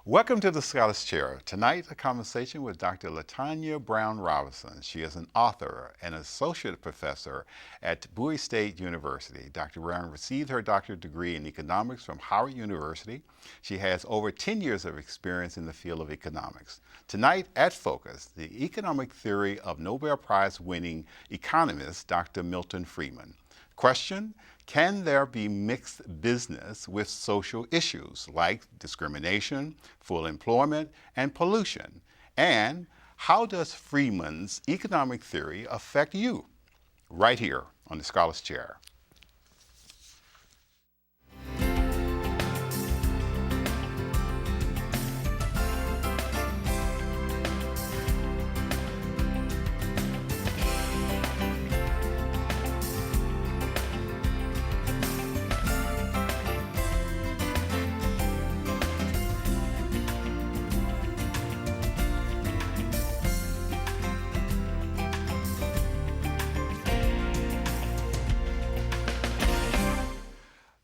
Welcome to the Scholars Chair. Tonight, a conversation with Dr. Latanya Brown-Robertson. She is an author and associate professor at Bowie State University. Dr. Brown received her doctorate degree in economics from Howard University. She has over 10 years of experience in the field of economics. Tonight at Focus, the economic theory of Nobel Prize winning economist Dr. Milton Friedman. Question: can there be mixed business with social issues like discrimination, full employment, and pollution? And how does Friedman's economic theory affect you? Right here on the Scholars Chair.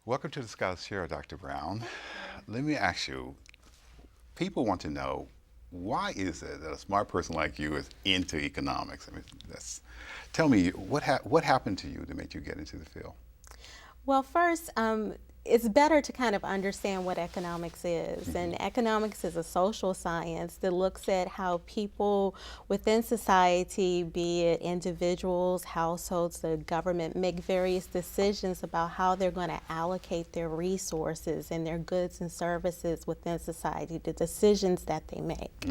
Welcome to the Scholars Chair, Dr. Brown. Let me ask you, people want to know, why is it that a smart person like you is into economics? I mean, tell me, what happened to you to make you get into the field? Well, first, it's better to kind of understand what economics is. And economics is a social science that looks at how people within society, be it individuals, households, the government, make various decisions about how they're going to allocate their resources and their goods and services within society, the decisions that they make.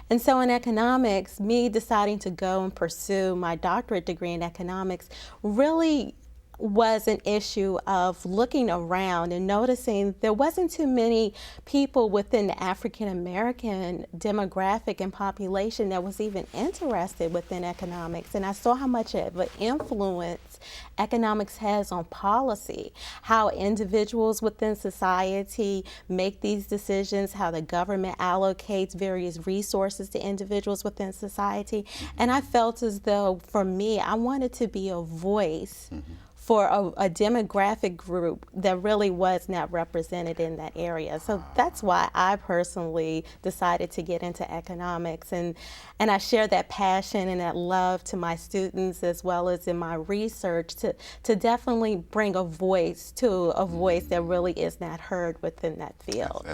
And so in economics, me deciding to go and pursue my doctorate degree in economics really was an issue of looking around and noticing there wasn't too many people within the African American demographic and population that was even interested within economics. And I saw how much of an influence economics has on policy, how individuals within society make these decisions, how the government allocates various resources to individuals within society. And I felt as though, for me, I wanted to be a voice for a demographic group that really was not represented in that area. So that's why I personally decided to get into economics. And I share that passion and that love to my students, as well as in my research, to definitely bring a voice to a voice that really is not heard within that field.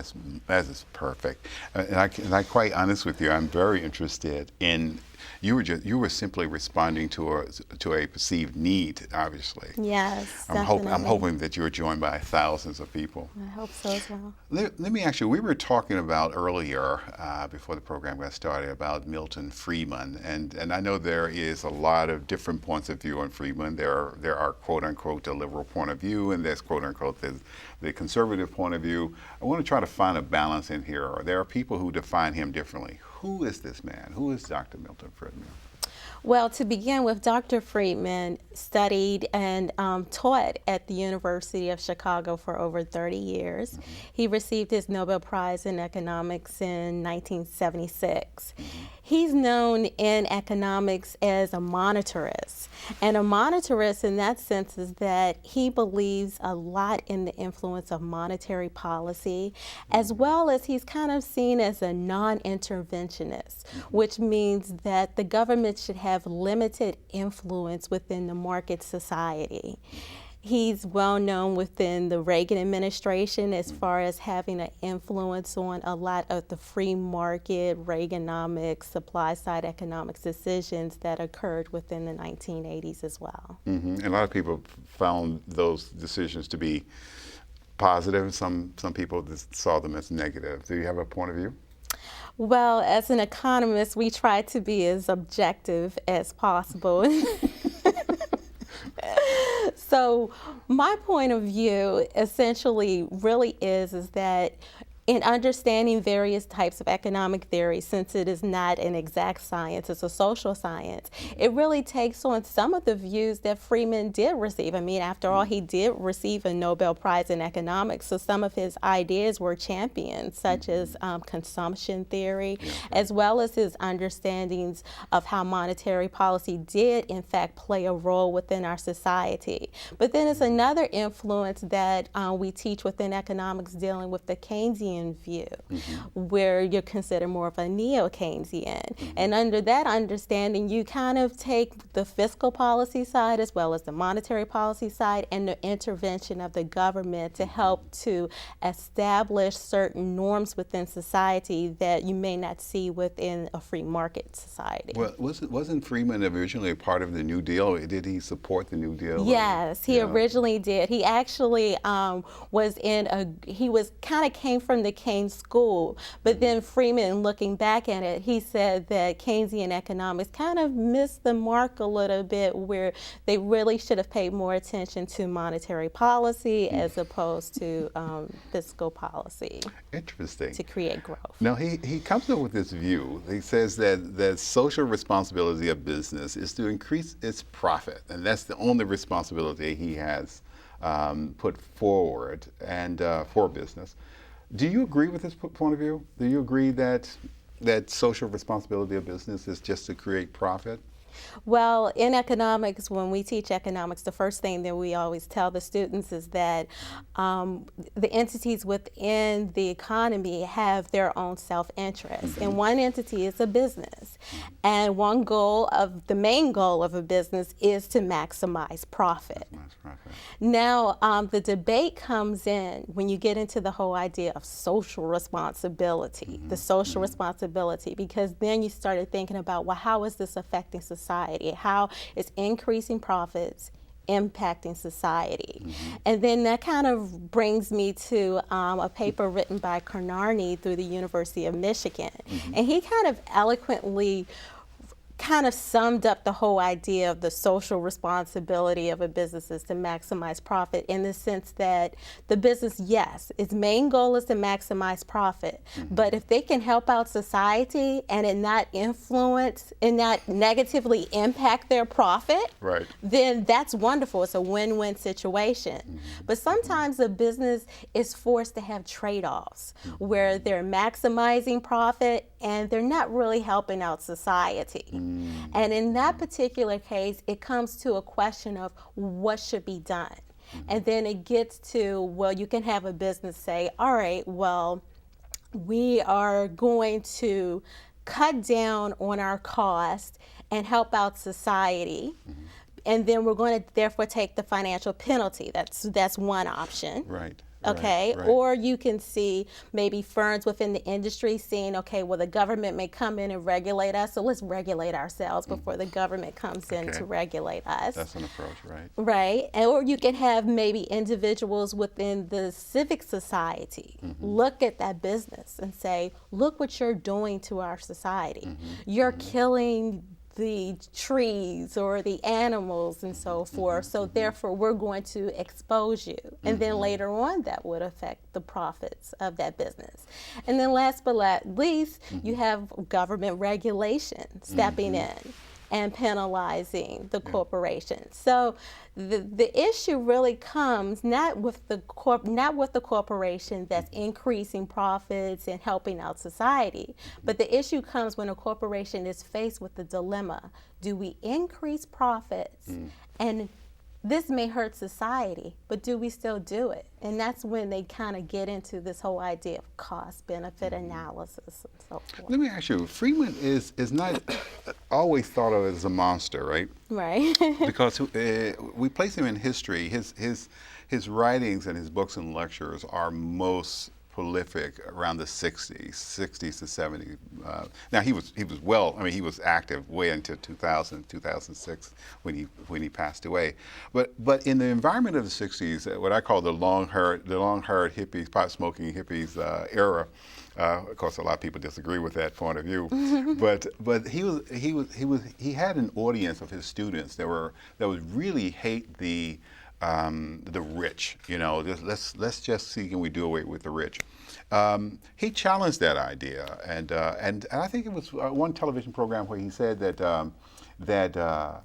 That is perfect. And I'm quite honest with you, I'm very interested in, you were simply responding to a perceived need, obviously. Yes, I'm hoping that you were joined by thousands of people. I hope so as well. Let me ask you, we were talking about earlier, before the program got started, about Milton Friedman, and I know there is a lot of different points of view on Friedman. There are quote unquote the liberal point of view, and there's quote unquote the conservative point of view. I want to try to find a balance in here. There are people who define him differently. Who is this man? Who is Dr. Milton Friedman? Well, to begin with, Dr. Friedman studied and taught at the University of Chicago for over 30 years. He received his Nobel Prize in economics in 1976. He's known in economics as a monetarist. And a monetarist in that sense is that he believes a lot in the influence of monetary policy, as well as he's kind of seen as a non-interventionist, which means that the government should have limited influence within the market society. He's well known within the Reagan administration as far as having an influence on a lot of the free market, Reaganomics, supply side economics decisions that occurred within the 1980s as well. And a lot of people found those decisions to be positive. Some people saw them as negative. Do you have a point of view? Well, as an economist, we try to be as objective as possible. So my point of view essentially really is that in understanding various types of economic theory, since it is not an exact science, it's a social science, it really takes on some of the views that Friedman did receive. I mean, after all, he did receive a Nobel Prize in economics, so some of his ideas were championed, such as consumption theory, as well as his understandings of how monetary policy did, in fact, play a role within our society. But then it's another influence that we teach within economics dealing with the Keynesian Keynesian view, where you're considered more of a neo-Keynesian. And under that understanding, you kind of take the fiscal policy side as well as the monetary policy side and the intervention of the government to help to establish certain norms within society that you may not see within a free market society. Well, wasn't Friedman originally a part of the New Deal? Did he support the New Deal? Yes, he originally did. He actually came from the Keynes school, but then Friedman, looking back at it, he said that Keynesian economics kind of missed the mark a little bit, where they really should have paid more attention to monetary policy as opposed to fiscal policy. Interesting. To create growth. Now, he comes up with this view. He says that social responsibility of business is to increase its profit, and that's the only responsibility he has put forward and for business. Do you agree with this point of view? Do you agree that social responsibility of business is just to create profit? Well, in economics, when we teach economics, the first thing that we always tell the students is that the entities within the economy have their own self-interest. And one entity is a business. And the main goal of a business is to maximize profit. Now, the debate comes in when you get into the whole idea of social responsibility, the social responsibility, because then you started thinking about, well, how is this affecting society? How is increasing profits impacting society? And then that kind of brings me to a paper written by Carnarney through the University of Michigan. And he kind of eloquently summed up the whole idea of the social responsibility of a business is to maximize profit, in the sense that the business, yes, its main goal is to maximize profit, but if they can help out society and it not influence and not negatively impact their profit, then that's wonderful. It's a win-win situation. But sometimes a business is forced to have trade-offs where they're maximizing profit and they're not really helping out society. And in that particular case, it comes to a question of what should be done. And then it gets to, well, you can have a business say, all right, well, we are going to cut down on our cost and help out society. And then we're going to therefore take the financial penalty. That's one option. Okay, or you can see maybe firms within the industry saying, okay, well, the government may come in and regulate us, so let's regulate ourselves before the government comes in to regulate us. That's an approach, right? Right, or you can have maybe individuals within the civic society look at that business and say, look what you're doing to our society. You're killing the trees or the animals and so forth, so therefore we're going to expose you. And then later on that would affect the profits of that business. And then last but not least, you have government regulation stepping in and penalizing the corporation. So the issue really comes not with the corporation that's increasing profits and helping out society, but the issue comes when a corporation is faced with the dilemma: do we increase profits and this may hurt society, but do we still do it? And that's when they kind of get into this whole idea of cost-benefit analysis and so forth. Let me ask you, Friedman is not always thought of as a monster, right? Right. Because we place him in history. His writings and his books and lectures are most prolific around the 60s to 70s. Now he was active way into 2000, 2006 when he passed away. But in the environment of the 60s, what I call the long-haired hippies, pot-smoking hippies era. Of course, a lot of people disagree with that point of view. but he had an audience of his students that would really hate the rich, let's just see, can we do away with the rich? He challenged that idea, and I think it was one television program where he said that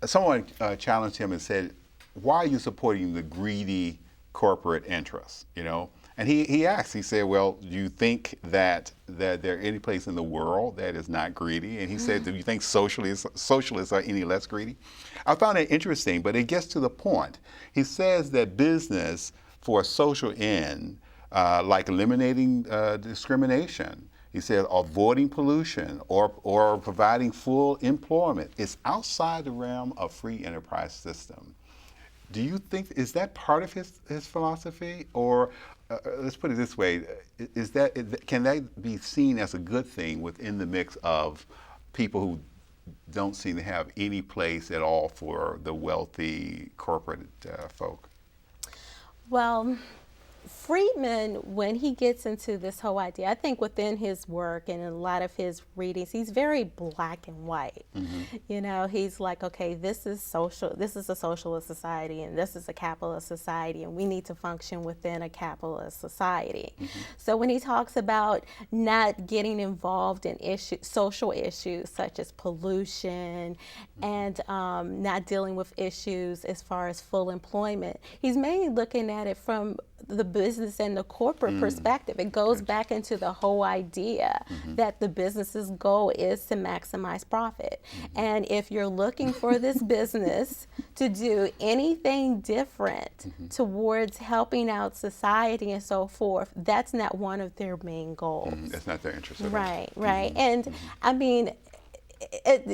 someone challenged him and said, "Why are you supporting the greedy corporate interests?" And he asked, he said, well, do you think that there any place in the world that is not greedy? And he said, do you think socialists are any less greedy? I found it interesting, but it gets to the point. He says that business for a social end like eliminating discrimination. He said avoiding pollution or providing full employment. It's outside the realm of free enterprise system. Do you think, is that part of his philosophy? Or let's put it this way, can that be seen as a good thing within the mix of people who don't seem to have any place at all for the wealthy corporate folk? Well, Friedman, when he gets into this whole idea, I think within his work and a lot of his readings, he's very black and white. You know, he's like, okay, this is a socialist society, and this is a capitalist society, and we need to function within a capitalist society. So when he talks about not getting involved in social issues such as pollution and not dealing with issues as far as full employment, he's mainly looking at it from the business and the corporate perspective. It goes back into the whole idea that the business's goal is to maximize profit. And if you're looking for this business to do anything different towards helping out society and so forth, that's not one of their main goals. That's not their interest at all. Right, right. And I mean,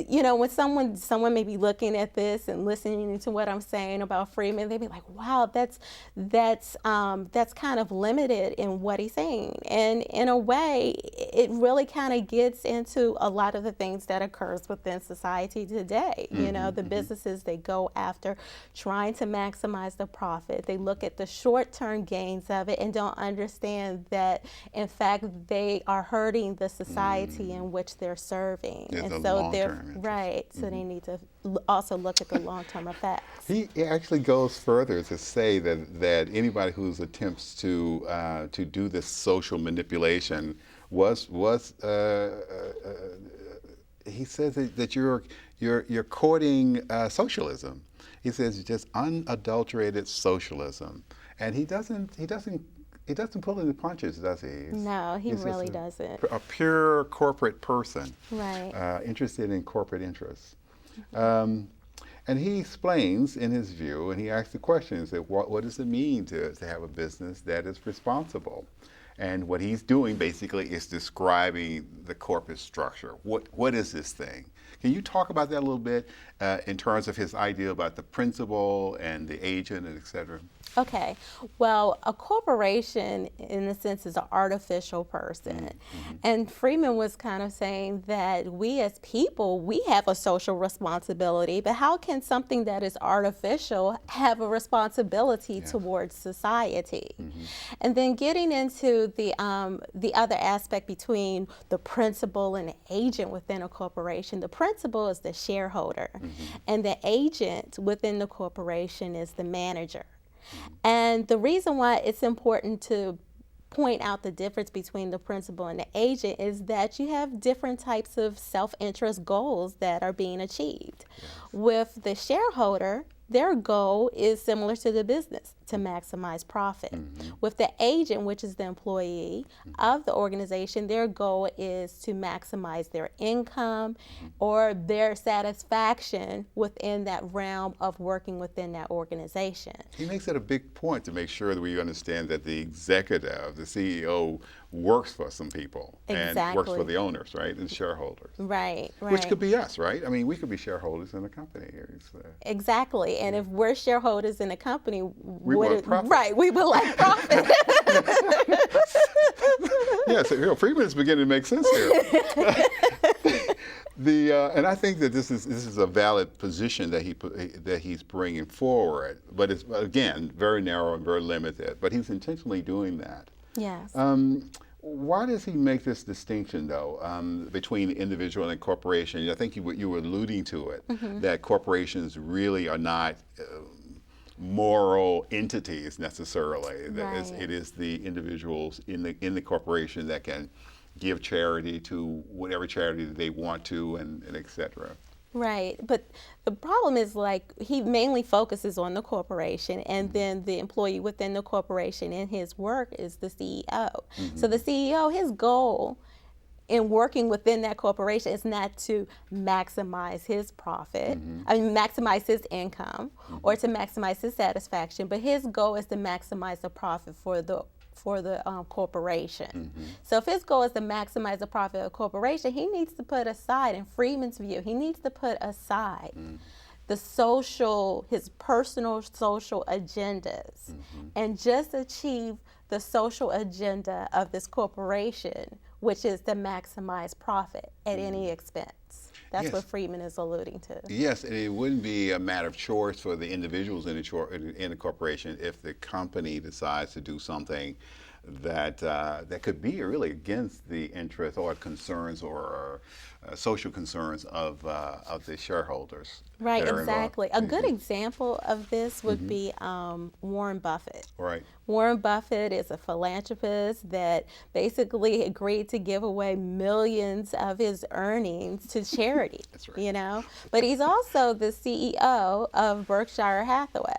you know, when someone may be looking at this and listening to what I'm saying about Friedman, they'd be like, "Wow, that's kind of limited in what he's saying." And in a way, it really kind of gets into a lot of the things that occurs within society today. You know, the businesses, they go after trying to maximize the profit. They look at the short-term gains of it and don't understand that, in fact, they are hurting the society in which they're serving. Yeah, and so they're interest. right. So they need to also look at the long-term effects. He actually goes further to say that anybody who attempts to do this social manipulation he says that you're courting socialism. He says it's just unadulterated socialism, and he doesn't pull any punches, does he? No, he really doesn't. A pure corporate person, right? Interested in corporate interests. And he explains in his view, and he asks the questions that what does it mean to have a business that is responsible? And what he's doing basically is describing the corporate structure. What is this thing? Can you talk about that a little bit in terms of his idea about the principal and the agent and et cetera? Okay, well, a corporation, in a sense, is an artificial person. And Friedman was kind of saying that we as people, we have a social responsibility, but how can something that is artificial have a responsibility towards society? And then getting into the other aspect between the principal and the agent within a corporation. The principal is the shareholder, and the agent within the corporation is the manager. And the reason why it's important to point out the difference between the principal and the agent is that you have different types of self-interest goals that are being achieved. With the shareholder, their goal is similar to the business, to maximize profit. With the agent, which is the employee of the organization, their goal is to maximize their income or their satisfaction within that realm of working within that organization. He makes it a big point to make sure that we understand that the executive, the CEO, works for some people and works for the owners, right, and shareholders. Right, right. Which could be us, right? I mean, we could be shareholders in a company. Exactly, and if we're shareholders in a company, we want profit. Right, we would like profit. Yeah, so Friedman is beginning to make sense here. And I think that this is a valid position that he's bringing forward, but it's again very narrow and very limited. But he's intentionally doing that. Yes. Why does he make this distinction, though, between individual and corporation? I think you were alluding to it, that corporations really are not moral entities necessarily. Right. It is the individuals in the corporation that can give charity to whatever charity that they want to, and et cetera. Right, but the problem is, like, he mainly focuses on the corporation, and then the employee within the corporation in his work is the CEO. So the CEO, his goal in working within that corporation is not to maximize his profit, maximize his income, or to maximize his satisfaction, but his goal is to maximize the profit for the for the corporation. So if his goal is to maximize the profit of a corporation, he needs to put aside, in Friedman's view, he needs to put aside his personal social agendas and just achieve the social agenda of this corporation, which is to maximize profit at any expense. That's what Friedman is alluding to. Yes, and it wouldn't be a matter of choice for the individuals in the corporation if the company decides to do something that that could be really against the interest or concerns or social concerns of the shareholders. Right, exactly. A good example of this would be Warren Buffett. Right. Warren Buffett is a philanthropist that basically agreed to give away millions of his earnings to charity. That's right. You know, but he's also the CEO of Berkshire Hathaway.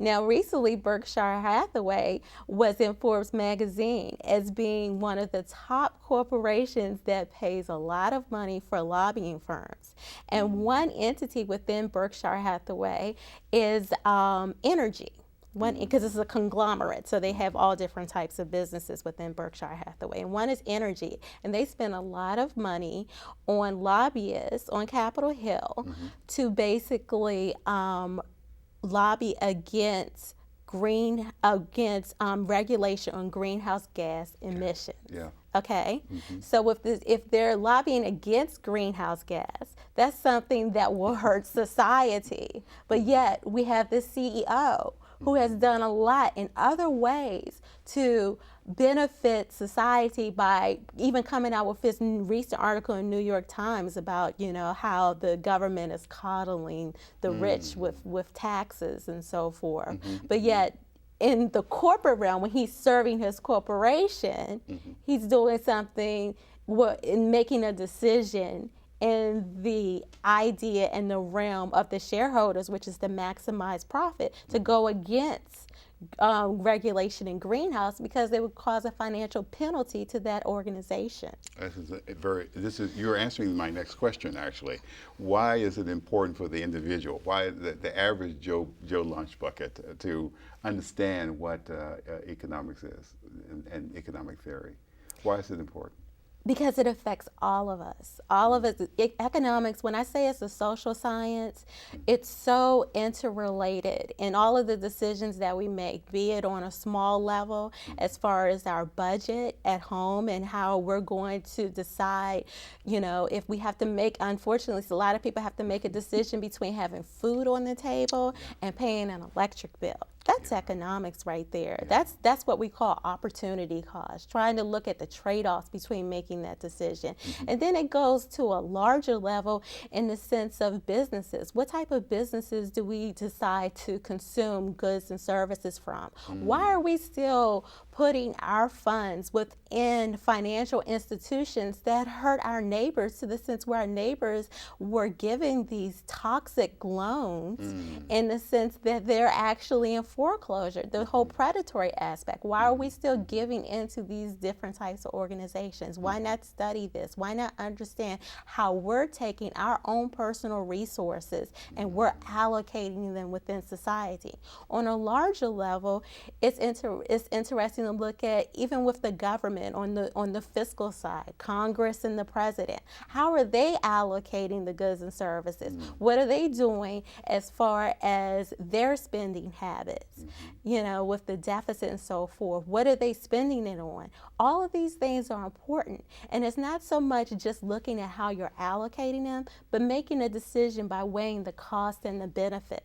Now, recently, Berkshire Hathaway was in Forbes magazine as being one of the top corporations that pays a lot of money for lobbying firms. And one entity within Berkshire Hathaway is energy. Because it's a conglomerate, so they have all different types of businesses within Berkshire Hathaway. And one is energy, and they spend a lot of money on lobbyists on Capitol Hill to basically lobby against regulation on greenhouse gas emissions. Yeah. Okay, so if they're lobbying against greenhouse gas, that's something that will hurt society. But yet we have this CEO who has done a lot in other ways to benefit society by even coming out with this recent article in New York Times about, you know, how the government is coddling the rich with taxes and so forth. But yet in the corporate realm, when he's serving his corporation, he's doing something, in making a decision in the idea and the realm of the shareholders, which is to maximize profit, to go against regulation in greenhouse because they would cause a financial penalty to that organization. You're answering my next question, actually. Why is it important for the individual, why the average Joe lunch bucket to understand what economics is and economic theory? Why is it important? Because it affects all of us. All of us. Economics, when I say it's a social science, it's so interrelated in all of the decisions that we make, be it on a small level as far as our budget at home and how we're going to decide, you know, if we have to make, unfortunately, a lot of people have to make a decision between having food on the table and paying an electric bill. That's economics right there. That's what we call opportunity cost, trying to look at the trade-offs between making that decision. And then it goes to a larger level in the sense of businesses. What type of businesses do we decide to consume goods and services from? Why are we still putting our funds within financial institutions that hurt our neighbors, to the sense where our neighbors were giving these toxic loans in the sense that they're actually in foreclosure, the whole predatory aspect? Why are we still giving into these different types of organizations? Why not study this? Why not understand how we're taking our own personal resources and we're allocating them within society? On a larger level, it's interesting to look at, even with the government on the fiscal side, Congress and the president, how are they allocating the goods and services? What are they doing as far as their spending habits? You know, with the deficit and so forth, what are they spending it on? All of these things are important, and it's not so much just looking at how you're allocating them, but making a decision by weighing the cost and the benefits.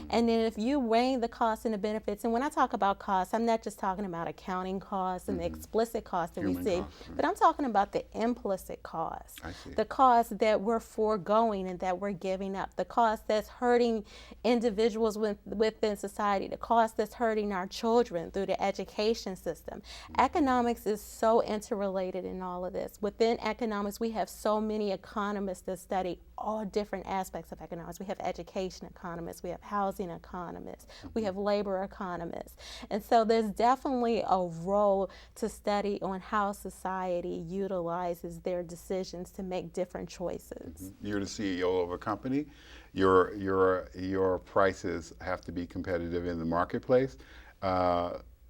And then if you're weighing the costs and the benefits, and when I talk about costs, I'm not just talking about accounting costs and the explicit costs that we see, but I'm talking about the implicit costs, the costs that we're foregoing and that we're giving up, the cost that's hurting individuals within society, the cost that's hurting our children through the education system. Economics is so interrelated in all of this. Within economics, we have so many economists that study all different aspects of economics. We have education economists, we have housing economists, we have labor economists. And so there's definitely a role to study on how society utilizes their decisions to make different choices. You're the CEO of a company. Your prices have to be competitive in the marketplace.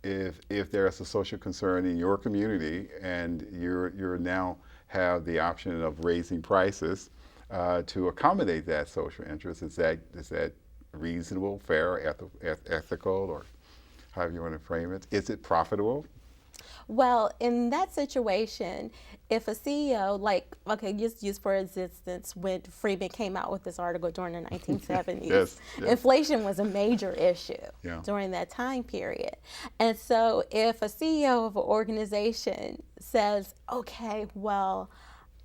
if there's a social concern in your community and you're now have the option of raising prices to accommodate that social interest, is that reasonable, fair, ethical, or however you want to frame it? Is it profitable? Well, in that situation, if a CEO, like, okay, just use for instance, when Friedman came out with this article during the 1970s, Yes. inflation was a major issue Yeah. during that time period. And so if a CEO of an organization says, okay, well,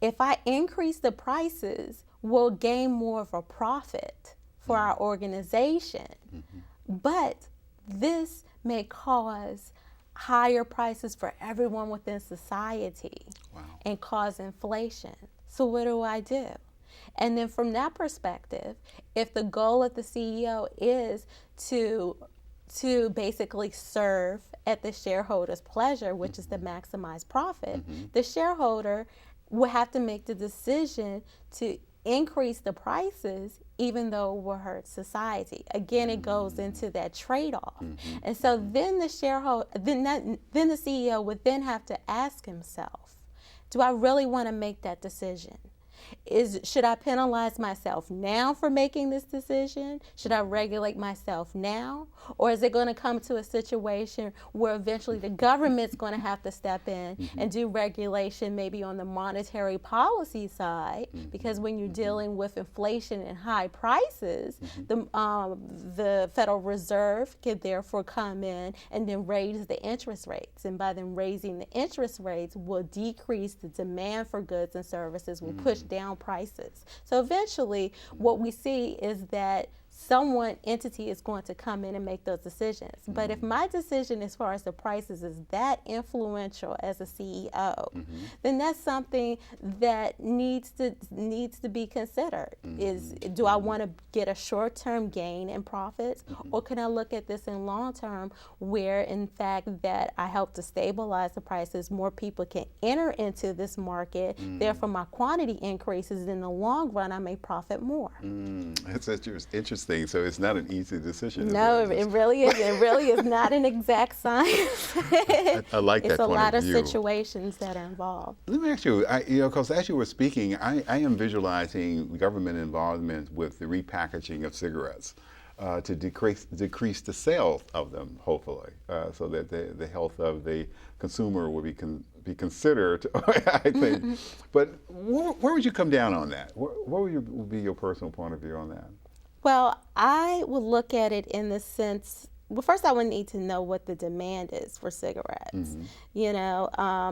if I increase the prices, we'll gain more of a profit for our organization. But this may cause higher prices for everyone within society. Wow. And cause inflation. So what do I do? And then from that perspective, if the goal of the CEO is to basically serve at the shareholder's pleasure, which is to maximize profit, the shareholder will have to make the decision to increase the prices even though it will hurt society. Again, it goes into that trade-off. And so then the shareholder, then the CEO would then have to ask himself, do I really want to make that decision? Should I penalize myself now for making this decision? Should I regulate myself now? Or is it going to come to a situation where eventually the government's going to have to step in and do regulation maybe on the monetary policy side? Because when you're dealing with inflation and high prices, the Federal Reserve can therefore come in and then raise the interest rates. And by them raising the interest rates will decrease the demand for goods and services, will push down prices. So eventually what we see is that entity is going to come in and make those decisions. But if my decision as far as the prices is that influential as a CEO, then that's something that needs to be considered. Do I want to get a short-term gain in profits, or can I look at this in long-term where in fact that I help to stabilize the prices, more people can enter into this market, therefore my quantity increases, in the long run I may profit more. That's interesting. So it's not an easy decision. No, it really is. It really is not an exact science. I like that point of view. It's a lot of situations that are involved. Let me ask you, because as you were speaking, I am visualizing government involvement with the repackaging of cigarettes to decrease the sales of them, hopefully, so that the health of the consumer will be considered, I think. But where would you come down on that? What would be your personal point of view on that? Well, I would look at it in the sense, well, first I would need to know what the demand is for cigarettes. You know,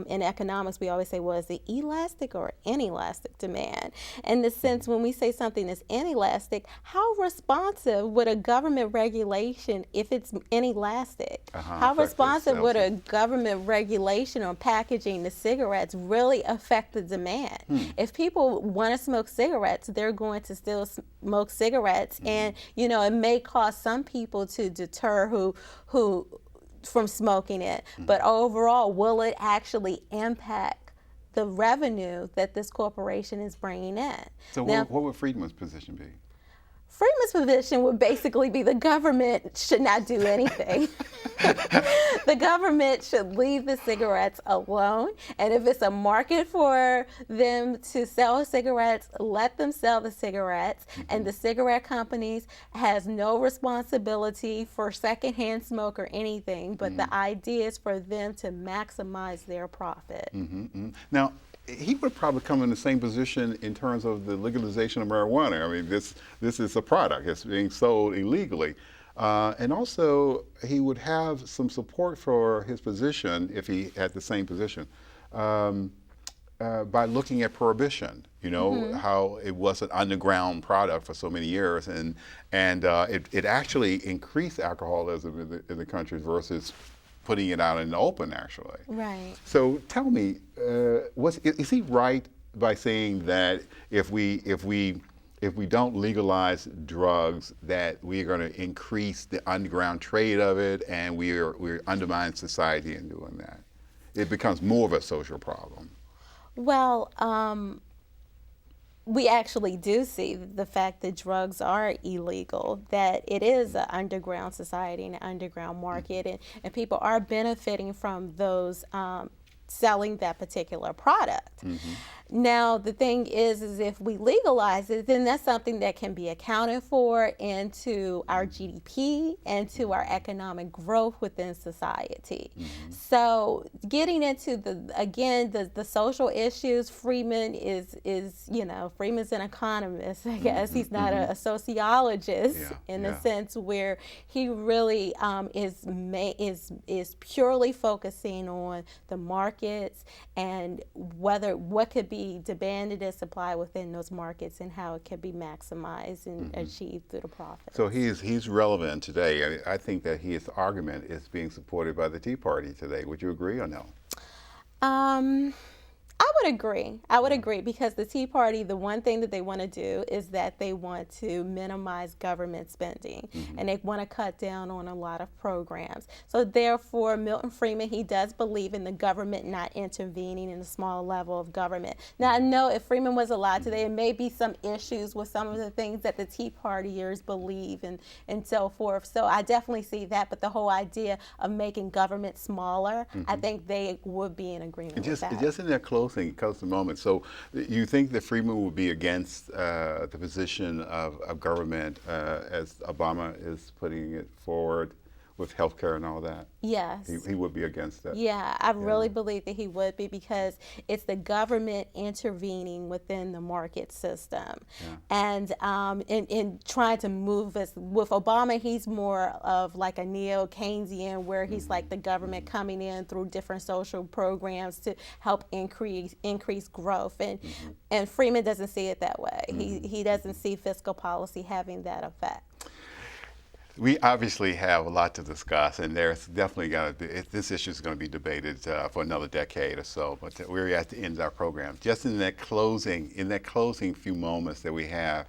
in economics, we always say, well, is it elastic or inelastic demand? In the sense, when we say something is inelastic, how responsive would a government regulation, if it's inelastic, how responsive would a government regulation on packaging the cigarettes really affect the demand? If people want to smoke cigarettes, they're going to still smoke cigarettes, and you know, it may cause some people to deter who from smoking it, but overall, will it actually impact the revenue that this corporation is bringing in? So now, what would Friedman's position be? Friedman's position would basically be the government should not do anything. The government should leave the cigarettes alone. And if it's a market for them to sell cigarettes, let them sell the cigarettes. And the cigarette companies has no responsibility for secondhand smoke or anything. But the idea is for them to maximize their profit. Now, he would probably come in the same position in terms of the legalization of marijuana. I mean, this is a product. It's being sold illegally. And also, he would have some support for his position, if he had the same position, by looking at prohibition. You know, how it was an underground product for so many years, and it actually increased alcoholism in the country versus putting it out in the open, actually. Right. So tell me, is he right by saying that if we don't legalize drugs, that we're going to increase the underground trade of it, and we're undermining society in doing that? It becomes more of a social problem. Well, we actually do see the fact that drugs are illegal, that it is an underground society and an underground market, and people are benefiting from those selling that particular product. Now, the thing is if we legalize it, then that's something that can be accounted for into our GDP and to our economic growth within society. So getting into the social issues, Friedman is Friedman's an economist, I guess. He's not a sociologist in the sense where he really is purely focusing on the markets and what could be demanded and supplied within those markets and how it can be maximized and achieved through the profits. So he's relevant today. I think that his argument is being supported by the Tea Party today. Would you agree or no? I would agree. I would agree because the Tea Party, the one thing that they want to do is that they want to minimize government spending and they want to cut down on a lot of programs. So therefore, Milton Friedman, he does believe in the government not intervening in the small level of government. Now, I know if Friedman was alive today, there may be some issues with some of the things that the Tea Partiers believe and so forth. So I definitely see that, but the whole idea of making government smaller, I think they would be in agreement with that. Just in their closing moment. So you think that Friedman would be against the position of government as Obama is putting it forward with healthcare and all that? Yes. He would be against that? Yeah, I really believe that he would be because it's the government intervening within the market system. And in trying to move us. With Obama, he's more of like a neo-Keynesian where he's like the government coming in through different social programs to help increase growth. And Friedman doesn't see it that way. He doesn't see fiscal policy having that effect. We obviously have a lot to discuss, and there's definitely going to be, this issue is going to be debated for another decade or so, but we're at the end of our program. Just in that closing few moments that we have,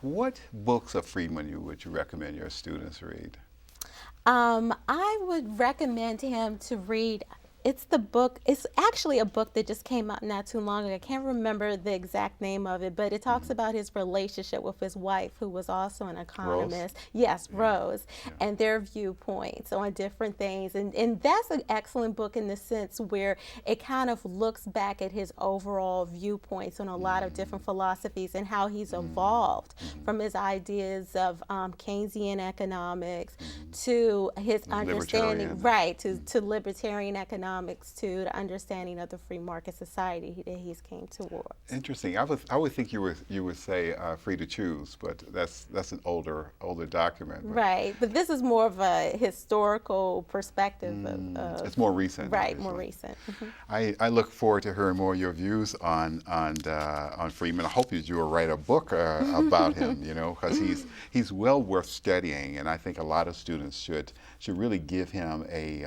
what books of Friedman would you recommend your students read? I would recommend him to read, it's actually a book that just came out not too long ago. I can't remember the exact name of it, but it talks about his relationship with his wife, who was also an economist. Rose? Yes, Rose, and their viewpoints on different things. And that's an excellent book in the sense where it kind of looks back at his overall viewpoints on a lot of different philosophies and how he's evolved from his ideas of Keynesian economics to his understanding, to libertarian economics, to the understanding of the free market society that he's came towards. Interesting. I would think you would say Free to Choose, but that's an older document. Right, but this is more of a historical perspective of it's more recent. Right, obviously. More recent. I look forward to hearing more of your views on Friedman. I hope that you will write a book about him, because he's well worth studying, and I think a lot of students should really give him a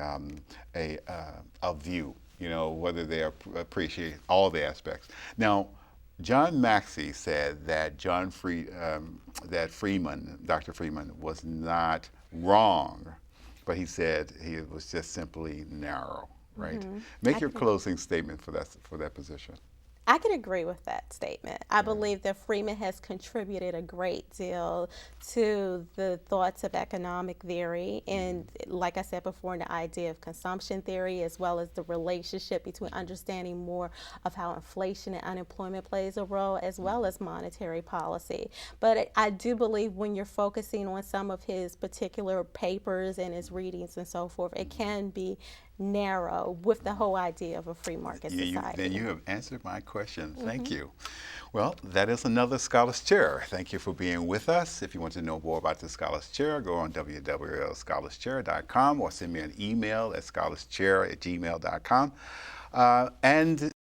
view, whether they appreciate all the aspects. Now, John Maxey said that Dr. Friedman was not wrong, but he said he was just simply narrow, right? Make your closing statement for that position. I can agree with that statement. I believe that Friedman has contributed a great deal to the thoughts of economic theory and, like I said before, the idea of consumption theory, as well as the relationship between understanding more of how inflation and unemployment plays a role, as well as monetary policy. But I do believe when you're focusing on some of his particular papers and his readings and so forth, it can be narrow with the whole idea of a free market society. Then you have answered my question. Thank you. Well, that is another Scholars Chair. Thank you for being with us. If you want to know more about the Scholars Chair, go on www.scholarschair.com or send me an email at scholarschair@gmail.com. And